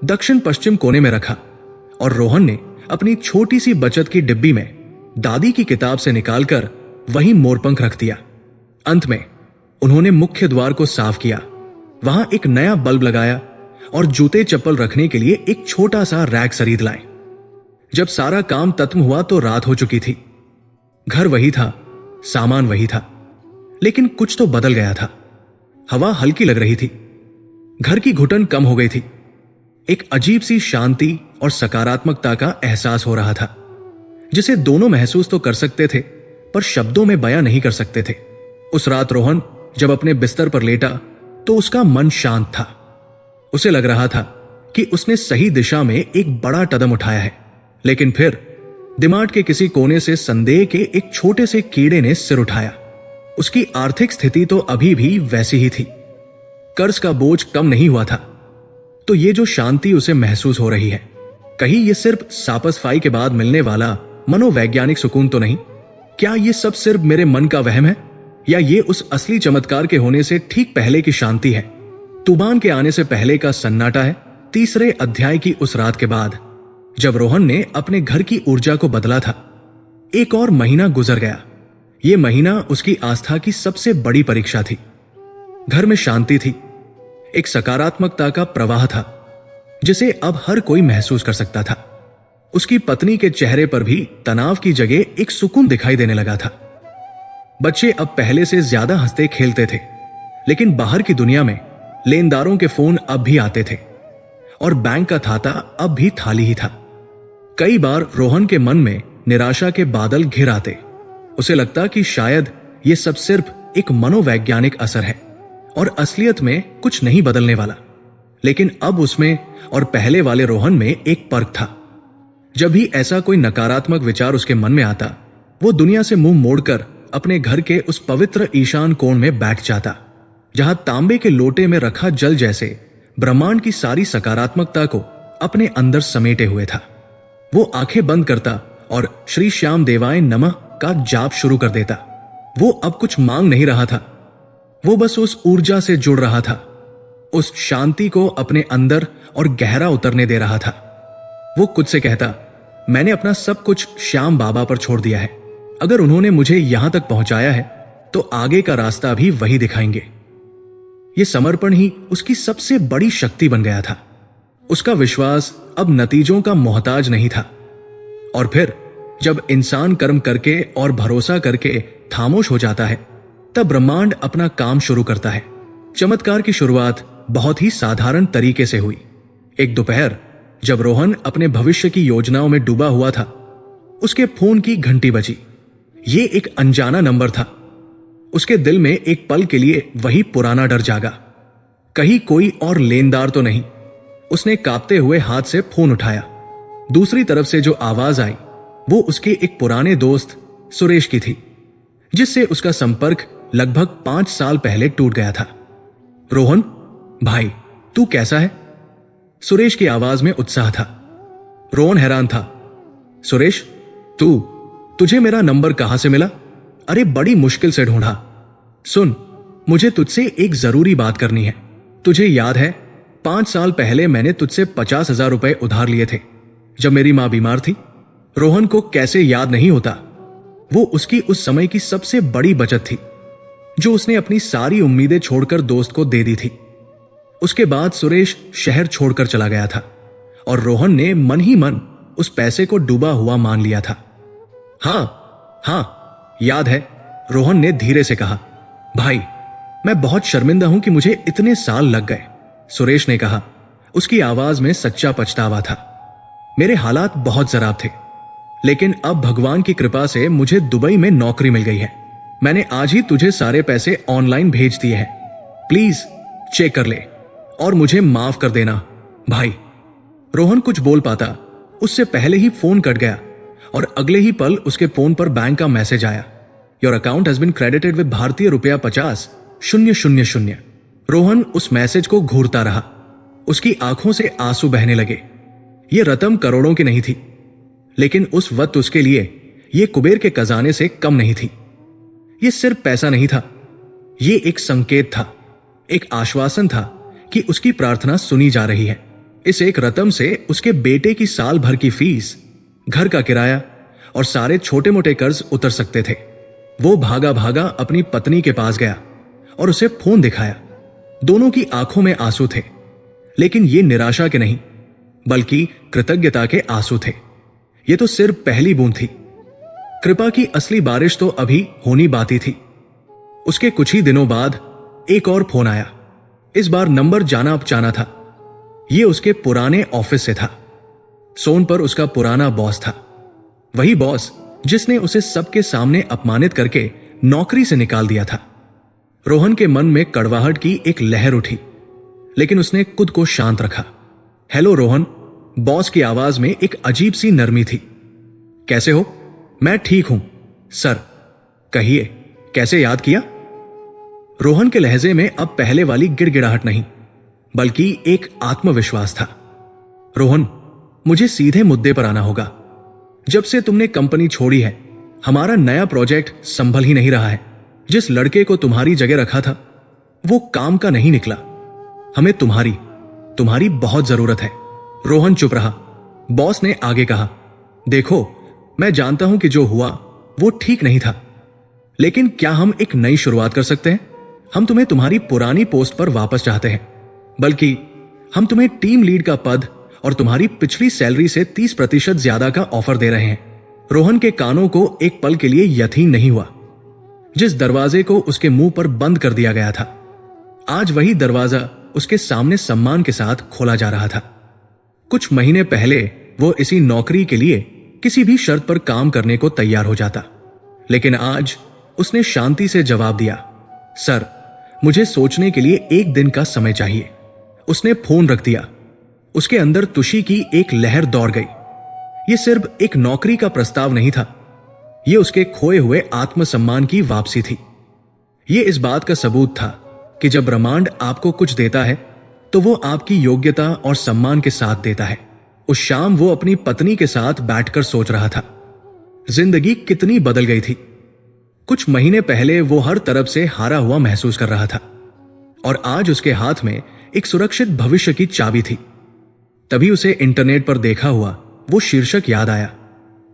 दक्षिण पश्चिम कोने में रखा और रोहन ने अपनी छोटी सी बचत की डिब्बी में दादी की किताब से निकालकर वहीं मोरपंख रख दिया। अंत में उन्होंने मुख्य द्वार को साफ किया, वहां एक नया बल्ब लगाया और जूते चप्पल रखने के लिए एक छोटा सा रैक खरीद लाए। जब सारा काम खत्म हुआ तो रात हो चुकी थी। घर वही था, सामान वही था, लेकिन कुछ तो बदल गया था। हवा हल्की लग रही थी, घर की घुटन कम हो गई थी। एक अजीब सी शांति और सकारात्मकता का एहसास हो रहा था, जिसे दोनों महसूस तो कर सकते थे पर शब्दों में बयां नहीं कर सकते थे। उस रात रोहन जब अपने बिस्तर पर लेटा तो उसका मन शांत था। उसे लग रहा था कि उसने सही दिशा में एक बड़ा कदम उठाया है, लेकिन फिर दिमाग के किसी कोने से संदेह के एक छोटे से कीड़े ने सिर उठाया। उसकी आर्थिक स्थिति तो अभी भी वैसी ही थी, कर्ज का बोझ कम नहीं हुआ था। तो ये जो शांति उसे महसूस हो रही है, कहीं ये सिर्फ सापसफाई के बाद मिलने वाला मनोवैज्ञानिक सुकून तो नहीं? क्या ये सब सिर्फ मेरे मन का वहम है, या ये उस असली चमत्कार के होने से ठीक पहले की शांति है? तूफान के आने से पहले का सन्नाटा है। तीसरे अध्याय की उस रात के बाद जब रोहन ने अपने घर की ऊर्जा को बदला था, एक और महीना गुजर गया। यह महीना उसकी आस्था की सबसे बड़ी परीक्षा थी। घर में शांति थी, एक सकारात्मकता का प्रवाह था जिसे अब हर कोई महसूस कर सकता था। उसकी पत्नी के चेहरे पर भी तनाव की जगह एक सुकून दिखाई देने लगा था। बच्चे अब पहले से ज्यादा हंसते खेलते थे, लेकिन बाहर की दुनिया में लेनदारों के फोन अब भी आते थे और बैंक का खाता अब भी खाली ही था। कई बार रोहन के मन में निराशा के बादल घिर आते। उसे लगता कि शायद ये सब सिर्फ एक मनोवैज्ञानिक असर है और असलियत में कुछ नहीं बदलने वाला। लेकिन अब उसमें और पहले वाले रोहन में एक फर्क था। जब भी ऐसा कोई नकारात्मक विचार उसके मन में आता, वो दुनिया से मुंह मोड़कर अपने घर के उस पवित्र ईशान कोण में बैठ जाता, जहां तांबे के लोटे में रखा जल जैसे ब्रह्मांड की सारी सकारात्मकता को अपने अंदर समेटे हुए था। वो आंखें बंद करता और श्री श्याम देवाय नमः का जाप शुरू कर देता। वो अब कुछ मांग नहीं रहा था, वो बस उस ऊर्जा से जुड़ रहा था, उस शांति को अपने अंदर और गहरा उतरने दे रहा था। वो खुद से कहता, मैंने अपना सब कुछ श्याम बाबा पर छोड़ दिया है। अगर उन्होंने मुझे यहां तक पहुंचाया है तो आगे का रास्ता भी वही दिखाएंगे। ये समर्पण ही उसकी सबसे बड़ी शक्ति बन गया था। उसका विश्वास अब नतीजों का मोहताज नहीं था। और फिर जब इंसान कर्म करके और भरोसा करके खामोश हो जाता है, तब ब्रह्मांड अपना काम शुरू करता है। चमत्कार की शुरुआत बहुत ही साधारण तरीके से हुई। एक दोपहर जब रोहन अपने भविष्य की योजनाओं में डूबा हुआ था, उसके फोन की घंटी बजी। ये एक अनजाना नंबर था। उसके दिल में एक पल के लिए वही पुराना डर जागा, कहीं कोई और लेनदार तो नहीं। उसने कांपते हुए हाथ से फोन उठाया। दूसरी तरफ से जो आवाज आई वो उसके एक पुराने दोस्त सुरेश की थी, जिससे उसका संपर्क लगभग 5 साल पहले टूट गया था। रोहन भाई, तू कैसा है? सुरेश की आवाज में उत्साह था। रोहन हैरान था। सुरेश, तुझे मेरा नंबर कहां से मिला? अरे बड़ी मुश्किल से ढूंढा। सुन, मुझे तुझसे एक जरूरी बात करनी है। तुझे याद है 5 साल पहले मैंने तुझसे 50,000 रुपए उधार लिए थे जब मेरी मां बीमार थी? रोहन को कैसे याद नहीं होता। वो उसकी उस समय की सबसे बड़ी बचत थी, जो उसने अपनी सारी उम्मीदें छोड़कर दोस्त को दे दी थी। उसके बाद सुरेश शहर छोड़कर चला गया था और रोहन ने मन ही मन उस पैसे को डूबा हुआ मान लिया था। हाँ, याद है, रोहन ने धीरे से कहा। भाई, मैं बहुत शर्मिंदा हूं कि मुझे इतने साल लग गए, सुरेश ने कहा। उसकी आवाज में सच्चा पछतावा था। मेरे हालात बहुत खराब थे, लेकिन अब भगवान की कृपा से मुझे दुबई में नौकरी मिल गई है। मैंने आज ही तुझे सारे पैसे ऑनलाइन भेज दिए हैं। प्लीज चेक कर ले और मुझे माफ कर देना भाई। रोहन कुछ बोल पाता उससे पहले ही फोन कट गया और अगले ही पल उसके फोन पर बैंक का मैसेज आया। Your account has been credited with भारतीय रुपया 50,000। रोहन उस मैसेज को घूरता रहा। उसकी आंखों से आंसू बहने लगे। यह रकम करोड़ों की नहीं थी, लेकिन उस वक्त उसके लिए यह कुबेर के खजाने से कम नहीं थी। यह सिर्फ पैसा नहीं था, यह एक संकेत था, एक आश्वासन था कि उसकी प्रार्थना सुनी जा रही है। इस एक रकम से उसके बेटे की साल भर की फीस, घर का किराया और सारे छोटे मोटे कर्ज उतर सकते थे। वो भागा भागा अपनी पत्नी के पास गया और उसे फोन दिखाया। दोनों की आंखों में आंसू थे, लेकिन ये निराशा के नहीं बल्कि कृतज्ञता के आंसू थे। ये तो सिर्फ पहली बूंद थी। कृपा की असली बारिश तो अभी होनी बाकी थी। उसके कुछ ही दिनों बाद एक और फोन आया। इस बार नंबर जाना पहचाना था। यह उसके पुराने ऑफिस से था। सोन पर उसका पुराना बॉस था, वही बॉस जिसने उसे सबके सामने अपमानित करके नौकरी से निकाल दिया था। रोहन के मन में कड़वाहट की एक लहर उठी, लेकिन उसने खुद को शांत रखा। हेलो रोहन, बॉस की आवाज में एक अजीब सी नरमी थी। कैसे हो? मैं ठीक हूं सर। कहिए, कैसे याद किया? रोहन के लहजे में अब पहले वाली गिड़गिड़ाहट नहीं बल्कि एक आत्मविश्वास था। रोहन, मुझे सीधे मुद्दे पर आना होगा। जब से तुमने कंपनी छोड़ी है, हमारा नया प्रोजेक्ट संभल ही नहीं रहा है। जिस लड़के को तुम्हारी जगह रखा था, वो काम का नहीं निकला। हमें तुम्हारी बहुत जरूरत है। रोहन चुप रहा। बॉस ने आगे कहा, देखो, मैं जानता हूं कि जो हुआ वो ठीक नहीं था, लेकिन क्या हम एक नई शुरुआत कर सकते हैं? हम तुम्हें तुम्हारी पुरानी पोस्ट पर वापस चाहते हैं, बल्कि हम तुम्हें टीम लीड का पद और तुम्हारी पिछली सैलरी से 30% ज्यादा का ऑफर दे रहे हैं। रोहन के कानों को एक पल के लिए यकीन नहीं हुआ। जिस दरवाजे को उसके मुंह पर बंद कर दिया गया था, आज वही दरवाजा उसके सामने सम्मान के साथ खोला जा रहा था। कुछ महीने पहले वो इसी नौकरी के लिए किसी भी शर्त पर काम करने को तैयार हो जाता, लेकिन आज उसने शांति से जवाब दिया, सर, मुझे सोचने के लिए 1 दिन का समय चाहिए। उसने फोन रख दिया। उसके अंदर तुषी की एक लहर दौड़ गई। यह सिर्फ एक नौकरी का प्रस्ताव नहीं था, यह उसके खोए हुए आत्मसम्मान की वापसी थी। यह इस बात का सबूत था कि जब ब्रह्मांड आपको कुछ देता है तो वो आपकी योग्यता और सम्मान के साथ देता है। उस शाम वो अपनी पत्नी के साथ बैठकर सोच रहा था, जिंदगी कितनी बदल गई थी। कुछ महीने पहले वो हर तरफ से हारा हुआ महसूस कर रहा था, और आज उसके हाथ में एक सुरक्षित भविष्य की चाबी थी। तभी उसे इंटरनेट पर देखा हुआ वो शीर्षक याद आया,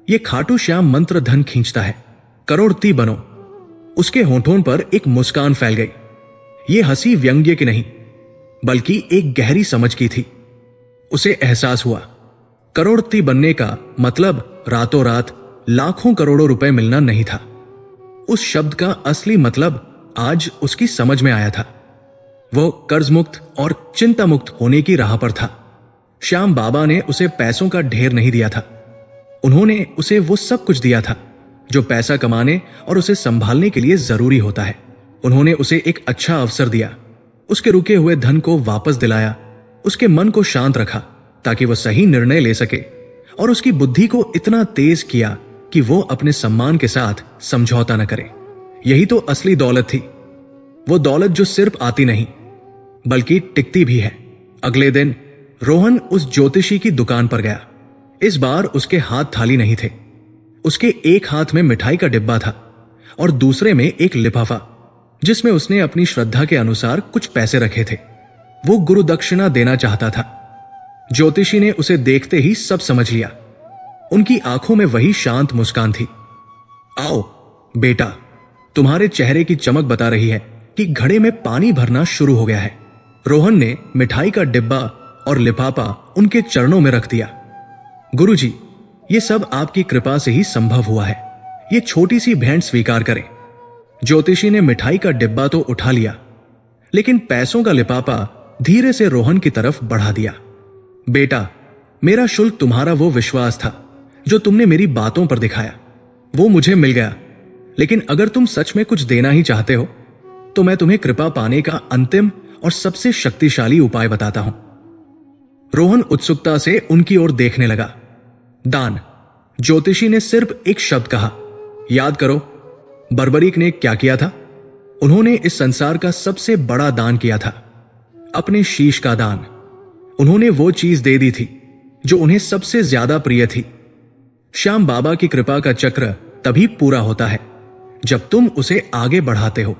ये खाटू श्याम मंत्र धन खींचता है, करोड़पति बनो। उसके होठों पर एक मुस्कान फैल गई। ये हंसी व्यंग्य की नहीं बल्कि एक गहरी समझ की थी। उसे एहसास हुआ, करोड़पति बनने का मतलब रातों रात लाखों करोड़ों रुपए मिलना नहीं था। उस शब्द का असली मतलब आज उसकी समझ में आया था। वो कर्ज मुक्त और चिंता मुक्त होने की राह पर था। श्याम बाबा ने उसे पैसों का ढेर नहीं दिया था। उन्होंने उसे वो सब कुछ दिया था जो पैसा कमाने और उसे संभालने के लिए जरूरी होता है। उन्होंने उसे एक अच्छा अवसर दिया, उसके रुके हुए धन को वापस दिलाया, उसके मन को शांत रखा ताकि वह सही निर्णय ले सके, और उसकी बुद्धि को इतना तेज किया कि वो अपने सम्मान के साथ समझौता न करे। यही तो असली दौलत थी, वो दौलत जो सिर्फ आती नहीं बल्कि टिकती भी है। अगले दिन रोहन उस ज्योतिषी की दुकान पर गया। इस बार उसके हाथ थाली नहीं थे। उसके एक हाथ में मिठाई का डिब्बा था और दूसरे में एक लिफाफा जिसमें उसने अपनी श्रद्धा के अनुसार कुछ पैसे रखे थे। वो गुरु दक्षिणा देना चाहता था। ज्योतिषी ने उसे देखते ही सब समझ लिया। उनकी आंखों में वही शांत मुस्कान थी। आओ बेटा, तुम्हारे चेहरे की चमक बता रही है कि घड़े में पानी भरना शुरू हो गया है। रोहन ने मिठाई का डिब्बा और लिफाफा उनके चरणों में रख दिया। गुरुजी, ये सब आपकी कृपा से ही संभव हुआ है। ये छोटी सी भेंट स्वीकार करें। ज्योतिषी ने मिठाई का डिब्बा तो उठा लिया, लेकिन पैसों का लिफाफा धीरे से रोहन की तरफ बढ़ा दिया। बेटा, मेरा शुल्क तुम्हारा वो विश्वास था जो तुमने मेरी बातों पर दिखाया, वो मुझे मिल गया। लेकिन अगर तुम सच में कुछ देना ही चाहते हो तो मैं तुम्हें कृपा पाने का अंतिम और सबसे शक्तिशाली उपाय बताता हूं। रोहन उत्सुकता से उनकी ओर देखने लगा। दान। ज्योतिषी ने सिर्फ एक शब्द कहा। याद करो, बर्बरीक ने क्या किया था? उन्होंने इस संसार का सबसे बड़ा दान किया था, अपने शीश का दान। उन्होंने वो चीज दे दी थी जो उन्हें सबसे ज्यादा प्रिय थी। श्याम बाबा की कृपा का चक्र तभी पूरा होता है जब तुम उसे आगे बढ़ाते हो।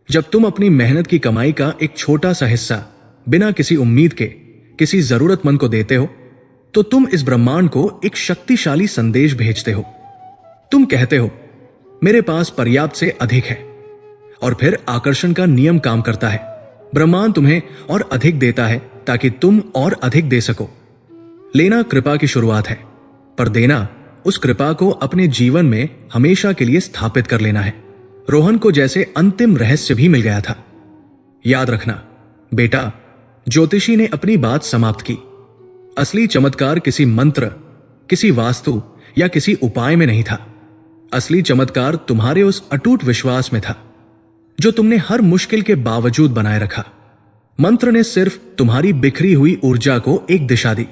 जब तुम अपनी मेहनत की कमाई का एक छोटा सा हिस्सा बिना किसी उम्मीद के किसी जरूरतमंद को देते हो तो तुम इस ब्रह्मांड को एक शक्तिशाली संदेश भेजते हो। तुम कहते हो मेरे पास पर्याप्त से अधिक है, और फिर आकर्षण का नियम काम करता है। ब्रह्मांड तुम्हें और अधिक देता है ताकि तुम और अधिक दे सको। लेना कृपा की शुरुआत है, पर देना उस कृपा को अपने जीवन में हमेशा के लिए स्थापित कर लेना है। रोहन को जैसे अंतिम रहस्य भी मिल गया था। याद रखना बेटा, ज्योतिषी ने अपनी बात समाप्त की। असली चमत्कार किसी मंत्र, किसी वास्तु या किसी उपाय में नहीं था। असली चमत्कार तुम्हारे उस अटूट विश्वास में था जो तुमने हर मुश्किल के बावजूद बनाए रखा। मंत्र ने सिर्फ तुम्हारी बिखरी हुई ऊर्जा को एक दिशा दी।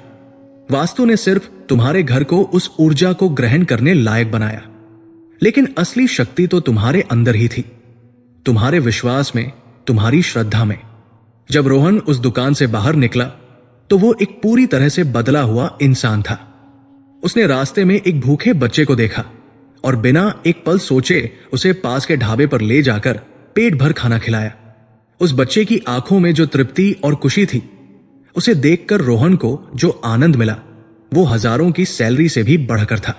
वास्तु ने सिर्फ तुम्हारे घर को उस ऊर्जा को ग्रहण करने लायक बनाया। लेकिन असली शक्ति तो तुम्हारे अंदर ही थी, तुम्हारे विश्वास में, तुम्हारी श्रद्धा में। जब रोहन उस दुकान से बाहर निकला तो वो एक पूरी तरह से बदला हुआ इंसान था। उसने रास्ते में एक भूखे बच्चे को देखा और बिना एक पल सोचे उसे पास के ढाबे पर ले जाकर पेट भर खाना खिलाया। उस बच्चे की आंखों में जो तृप्ति और खुशी थी, उसे देखकर रोहन को जो आनंद मिला वो हजारों की सैलरी से भी बढ़कर था।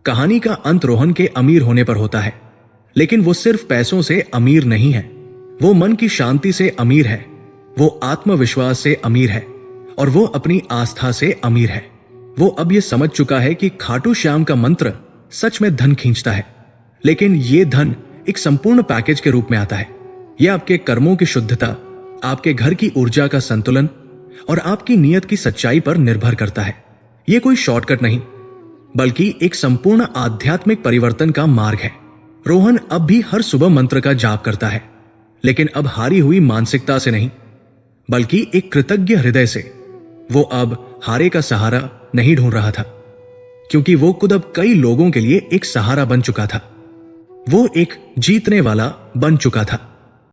कहानी का अंत रोहन के अमीर होने पर होता है, लेकिन वो सिर्फ पैसों से अमीर नहीं है। वो मन की शांति से अमीर है, वो आत्मविश्वास से अमीर है, और वो अपनी आस्था से अमीर है। वो अब ये समझ चुका है कि खाटू श्याम का मंत्र सच में धन खींचता है, लेकिन ये धन एक संपूर्ण पैकेज के रूप में आता है। यह आपके कर्मों की शुद्धता, आपके घर की ऊर्जा का संतुलन और आपकी नीयत की सच्चाई पर निर्भर करता है। यह कोई शॉर्टकट नहीं, बल्कि एक संपूर्ण आध्यात्मिक परिवर्तन का मार्ग है। रोहन अब भी हर सुबह मंत्र का जाप करता है, लेकिन अब हारी हुई मानसिकता से नहीं, बल्कि एक कृतज्ञ हृदय से। वो अब हारे का सहारा नहीं ढूंढ रहा था, क्योंकि वो खुद अब कई लोगों के लिए एक सहारा बन चुका था। वो एक जीतने वाला बन चुका था।